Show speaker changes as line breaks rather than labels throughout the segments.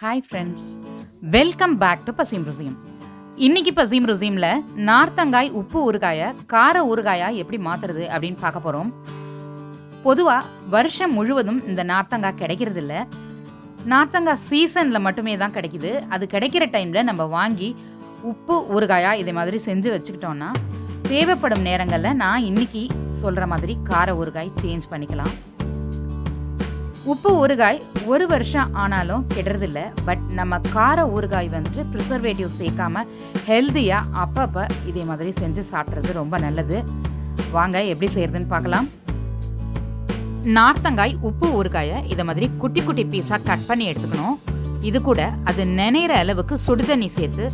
Hi friends, welcome back to Paseem Rusiyam. இன்னைக்கு பசீம் ருசியமில் நார்த்தங்காய் உப்பு ஊறுகாயை கார ஊறுகாயாக எப்படி மாற்றுறது அப்படின்னு பார்க்க போகிறோம். பொதுவாக வருஷம் முழுவதும் இந்த நார்த்தங்காய் கிடைக்கிறது இல்லை. நார்த்தங்காய் சீசனில் மட்டுமே தான் கிடைக்கிது. அது கிடைக்கிற டைமில் நம்ம வாங்கி உப்பு ஊறுகாயாக இதே மாதிரி செஞ்சு வச்சுக்கிட்டோன்னா தேவைப்படும் நேரங்களில் நான் இன்னைக்கு சொல்கிற மாதிரி கார ஊறுகாய் சேஞ்ச் பண்ணிக்கலாம். உப்பு ஊறுகாய் ஒரு வருஷம் ஆனாலும் கெடுறதில்ல. பட் நம்ம கார ஊறுகாய் வந்துட்டு ப்ரிசர்வேட்டிவ் சேர்க்காம ஹெல்த்தியாக அப்பப்போ இதே மாதிரி செஞ்சு சாப்பிட்றது ரொம்ப நல்லது. வாங்க எப்படி செய்யறதுன்னு பார்க்கலாம். நார்த்தங்காய் உப்பு ஊறுகாயை இதை மாதிரி குட்டி குட்டி பீஸாக கட் பண்ணி எடுத்துக்கணும். இது கூட அது நினைகிற அளவுக்கு சுடுதண்ணி சேர்த்து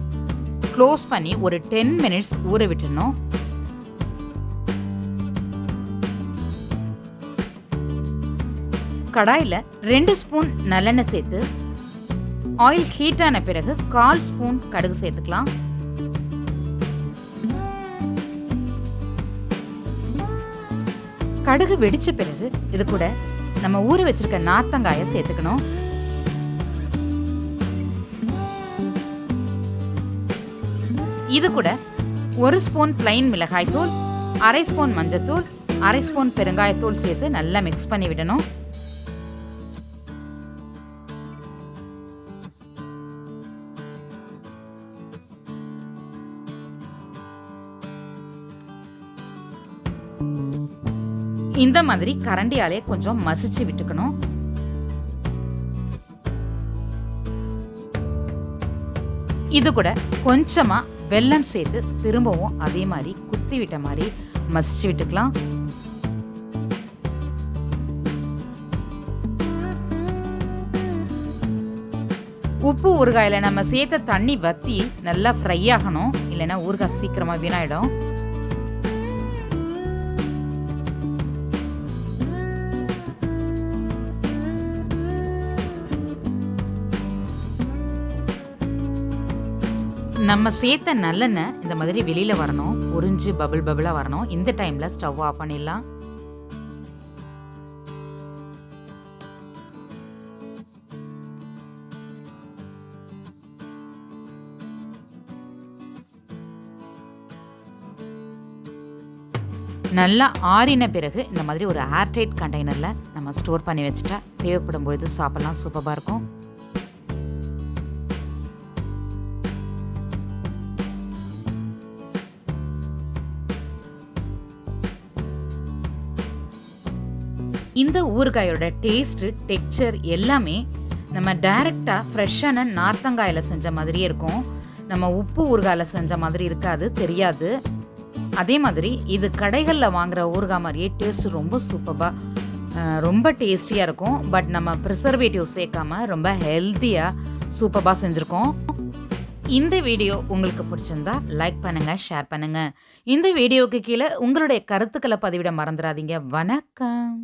க்ளோஸ் பண்ணி ஒரு 10 minutes ஊற விட்டுடணும். கடாயில் 2 ஸ்பூன் நல்லெண்ணெய் சேர்த்து ஆயில் ஹீட் ஆன பிறகு 1/4 ஸ்பூன் கடுகு சேர்த்துக்கலாம். கடுகு வெடிச்ச பிறகு இது கூட நம்ம ஊற வச்சிருக்க நார்த்தங்காயை சேர்த்துக்கணும். இது கூட 1 ஸ்பூன் பிளைன் மிளகாய் தூள், 1/2 ஸ்பூன் மஞ்சத்தூள், 1/2 ஸ்பூன் பெருங்காயத்தூள் சேர்த்து நல்லா மிக்ஸ் பண்ணி விடணும். இந்த மாதிரி கரண்டியாலே கொஞ்சம் மசிச்சு விட்டுக்கணும். இது கூட கொஞ்சமா வெல்லம் சேர்த்து திரும்பவும் அதே மாதிரி குத்தி விட்ட மாதிரி மசிச்சு விட்டுக்கலாம். உப்பு ஊறுகாயில நம்ம சேர்த்த தண்ணி வத்தி நல்லா ஃப்ரை ஆகணும், இல்லைன்னா ஊறுகாய் சீக்கிரமா வீணாயிடும். நம்ம சேர்த்த நல்லெண்ணெய் இந்த மாதிரி வெளியில் வரணும், உறிஞ்சு பபிள் பபிளாக வரணும். இந்த டைமில் ஸ்டவ் ஆஃப் பண்ணிடலாம். நல்லா ஆறின பிறகு இந்த மாதிரி ஒரு ஏர்டைட் கண்டெய்னரில் நம்ம ஸ்டோர் பண்ணி வச்சுட்டா தேவைப்படும் பொழுது சாப்பிட்லாம். சூப்பராக இருக்கும். இந்த ஊறுகாயோட டேஸ்ட்டு, டெக்ஸ்சர் எல்லாமே நம்ம டைரெக்டாக ஃப்ரெஷ்ஷான நார்த்தங்காயில் செஞ்ச மாதிரியே இருக்கும். நம்ம உப்பு ஊறுகாயில் செஞ்ச மாதிரி இருக்காது, தெரியாது. அதே மாதிரி இது கடைகளில் வாங்குகிற ஊறுகாய் மாதிரியே டேஸ்ட்டு ரொம்ப சூப்பராக ரொம்ப டேஸ்டியாக இருக்கும். பட் நம்ம ப்ரிசர்வேட்டிவ் சேர்க்காம ரொம்ப ஹெல்த்தியாக சூப்பராக செஞ்சுருக்கோம். இந்த வீடியோ உங்களுக்கு பிடிச்சிருந்தா லைக் பண்ணுங்கள், ஷேர் பண்ணுங்கள். இந்த வீடியோவுக்கு கீழே உங்களுடைய கருத்துக்களை பதிவிட மறந்துடாதீங்க. வணக்கம்.